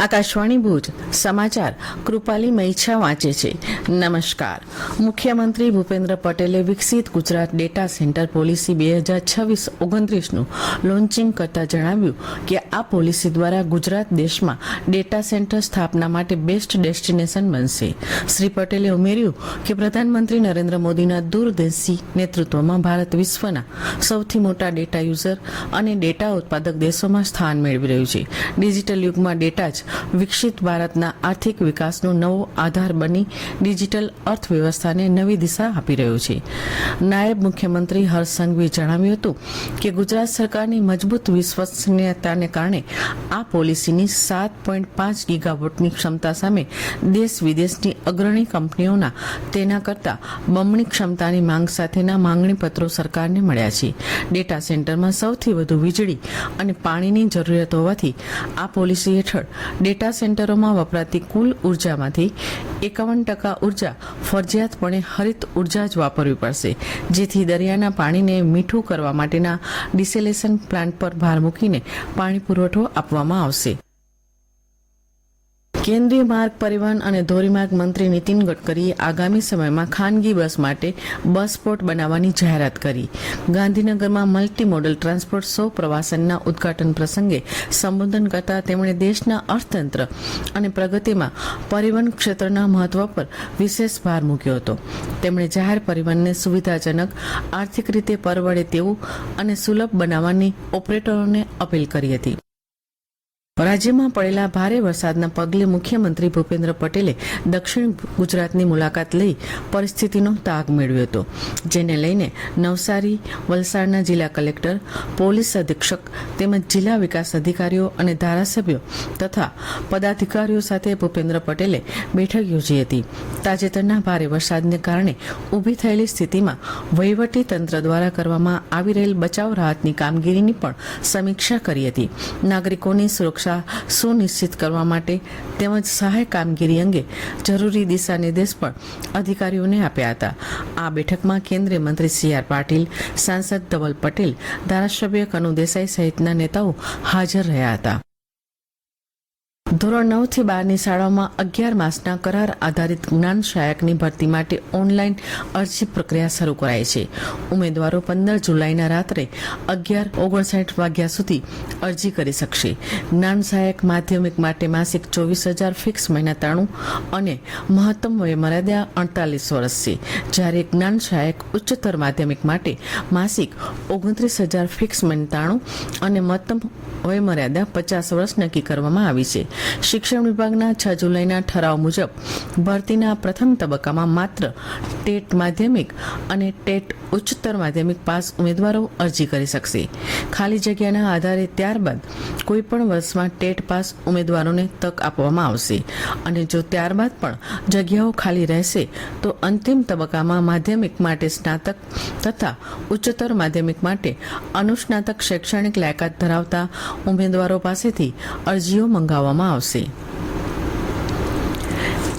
આકાશવાણી ભુજ સમાચાર કૃપાલી મૈછા વાંચે છે. નમસ્કાર. મુખ્યમંત્રી ભૂપેન્દ્ર પટેલે વિકસિત ગુજરાત ડેટા સેન્ટર પોલિસી 2026-29નું લોન્ચિંગ કરતા જણાવ્યું કે આ પોલિસી દ્વારા ગુજરાત દેશમાં ડેટા સેન્ટર સ્થાપના માટે બેસ્ટ ડેસ્ટિનેશન બનશે. શ્રી પટેલે ઉમેર્યું કે પ્રધાનમંત્રી નરેન્દ્ર મોદીના દૂરદર્શી નેતૃત્વમાં ભારત વિશ્વના સૌથી મોટા ડેટા યુઝર અને ડેટા ઉત્પાદક દેશોમાં સ્થાન મેળવી રહ્યું છે. ડિજિટલ યુગમાં ડેટા જ વિકસિત ભારતના આર્થિક વિકાસનો નવો આધાર બની ડિજિટલ અર્થવ્યવસ્થાને નવી દિશા આપી રહ્યો છે. નાયબ મુખ્યમંત્રી હર્ષ સંઘવીએ જણાવ્યું હતું કે ગુજરાત સરકારની મજબૂત વિશ્વસનીયતાને કારણે આ પોલિસીની 7.5 ગીગાવોટની ક્ષમતા સામે દેશ વિદેશની અગ્રણી કંપનીઓના તેના કરતાં બમણી ક્ષમતાની માંગ સાથેના માંગણી પત્રો સરકારને મળ્યા છે. ડેટા સેન્ટરમાં સૌથી વધુ વીજળી અને પાણીની જરૂરિયાત હોવાથી આ પોલિસી હેઠળ ડેટા સેન્ટરોમાં વપરાતી કુલ ઉર્જામાંથી 51% ઉર્જા ફરજિયાતપણે હરિત ઉર્જા જ વાપરવી પડશે, જેથી દરિયાના પાણીને મીઠું કરવા માટેના ડિસેલેશન પ્લાન્ટ પર ભાર મૂકીને પાણી પુરવઠો આપવામાં આવશે. કેન્દ્રીય માર્ગ પરિવહન અને ધોરીમાર્ગ મંત્રી નીતિન ગડકરીએ આગામી સમયમાં ખાનગી બસ માટે બસ પોર્ટ બનાવવાની જાહેરાત કરી. ગાંધીનગરમાં મલ્ટી મોડલ ટ્રાન્સપોર્ટ સો પ્રવાસનના ઉદ્ઘાટન પ્રસંગે સંબોધન કરતા તેમણે દેશના અર્થતંત્ર અને પ્રગતિમાં પરિવહન ક્ષેત્રના મહત્વ પર વિશેષ ભાર મૂક્યો હતો. તેમણે જાહેર પરિવહનને સુવિધાજનક, આર્થિક રીતે પરવડે તેવું અને સુલભ બનાવવાની ઓપરેટરોને અપીલ કરી હતી. રાજ્યમાં પડેલા ભારે વરસાદના પગલે મુખ્યમંત્રી ભૂપેન્દ્ર પટેલે દક્ષિણ ગુજરાતની મુલાકાત લઈ પરિસ્થિતિનો તાગ મેળવ્યો હતો, જેને લઈને નવસારી, વલસાડના જિલ્લા કલેક્ટર, પોલીસ અધિક્ષક તેમજ જિલ્લા વિકાસ અધિકારીઓ અને ધારાસભ્યો તથા પદાધિકારીઓ સાથે ભૂપેન્દ્ર પટેલે બેઠક યોજી હતી. તાજેતરના ભારે વરસાદને કારણે ઊભી થયેલી સ્થિતિમાં વહીવટી તંત્ર દ્વારા કરવામાં આવી રહેલ બચાવ રાહતની કામગીરીની પણ સમીક્ષા કરી હતી. નાગરિકોની સુરક્ષા સુનિશ્ચિત કરવા માટે તેમજ સહાય કામગીરી અંગે જરૂરી દિશા નિર્દેશ પણ અધિકારીઓને આપ્યા હતા. આ બેઠકમાં કેન્દ્રીય મંત્રી સી.આર. પાટીલ, સાંસદ ધવલ પટેલ, ધારાસભ્ય કનુ દેસાઈ સહિતના નેતાઓ હાજર રહ્યા હતા. ધોરણ 9 થી 12ની શાળાઓમાં 11 માસના કરાર આધારિત જ્ઞાન સહાયકની ભરતી માટે ઓનલાઈન અરજી પ્રક્રિયા શરૂ કરાઈ છે. ઉમેદવારો 15 જુલાઈના રાત્રે 11:59 વાગ્યા સુધી અરજી કરી શકશે. જ્ઞાન સહાયક માધ્યમિક માટે માસિક 24,000 ફિક્સ મહેનતાણું અને મહત્તમ વયમર્યાદા 48 વર્ષ છે, જ્યારે જ્ઞાન સહાયક ઉચ્ચતર માધ્યમિક માટે માસિક 29,000 ફિક્સ મહેનતાણું અને મહત્તમ વયમર્યાદા 50 વર્ષ નક્કી કરવામાં આવી છે. શિક્ષણ વિભાગના 6 જુલાઈના ઠરાવ મુજબ ભરતીના પ્રથમ તબક્કામાં માત્ર ટેટ માધ્યમિક અને ટેટ ઉચ્ચતર માધ્યમિક પાસ ઉમેદવારો અરજી કરી શકશે. ખાલી જગ્યાના આધારે ત્યારબાદ કોઈપણ વર્ષમાં ટેટ પાસ ઉમેદવારોને તક આપવામાં આવશે અને જો ત્યારબાદ પણ જગ્યાઓ ખાલી રહેશે તો અંતિમ તબક્કામાં માધ્યમિક માટે સ્નાતક તથા ઉચ્ચતર માધ્યમિક માટે અનુસ્નાતક શૈક્ષણિક લાયકાત ધરાવતા ઉમેદવારો પાસેથી અરજીઓ મંગાવવામાં આવશે.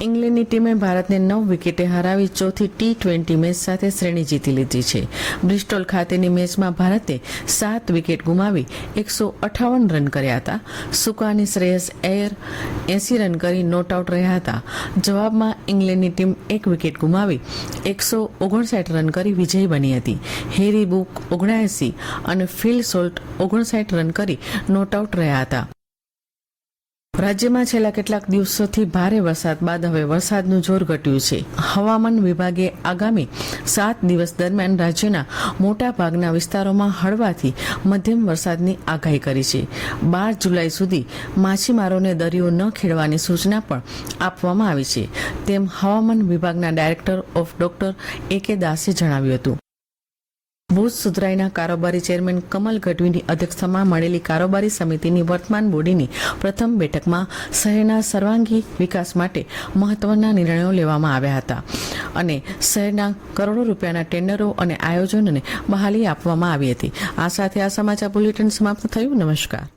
ઇંગ્લેન્ડની ટીમે ભારતને 9 વિકેટે હરાવી ચોથી T20 મેચ સાથે શ્રેણી જીતી લીધી છે. બ્રિસ્ટોલ ખાતેની મેચમાં ભારતે 7 વિકેટ ગુમાવી 158 રન કર્યા હતા. સુકા અને શ્રેયસ અય્યર 80 રન કરી નોટ આઉટ રહ્યા હતા. જવાબમાં ઇંગ્લેન્ડની ટીમ 1 વિકેટ ગુમાવી 159 રન કરી વિજયી બની હતી. હેરી બુક 79 અને ફિલ સોલ્ટ 59 રન કરી નોટ આઉટ રહ્યા હતા. રાજ્યમાં છેલ્લા કેટલાક દિવસોથી ભારે વરસાદ બાદ હવે વરસાદનું જોર ઘટ્યું છે. હવામાન વિભાગે આગામી 7 દિવસ દરમિયાન રાજ્યના મોટા ભાગના વિસ્તારોમાં હળવાથી મધ્યમ વરસાદની આગાહી કરી છે. 12 જુલાઈ સુધી માછીમારોને દરિયો ન ખેડવાની સૂચના પણ આપવામાં આવી છે, તેમ હવામાન વિભાગના ડાયરેક્ટર ઓફ ડોક્ટર A.K. દાસે જણાવ્યું હતું. ભુજ સુધરાઈના કારોબારી ચેરમેન કમલ ગઢવીની અધ્યક્ષતામાં મળેલી કારોબારી સમિતિની વર્તમાન બોડીની પ્રથમ બેઠકમાં શહેરના સર્વાંગી વિકાસ માટે મહત્વના નિર્ણયો લેવામાં આવ્યા હતા અને શહેરના કરોડો રૂપિયાના ટેન્ડરો અને આયોજનોને બહાલી આપવામાં આવી હતી. આ સાથે આ સમાચાર બુલેટિન સમાપ્ત થયું. નમસ્કાર.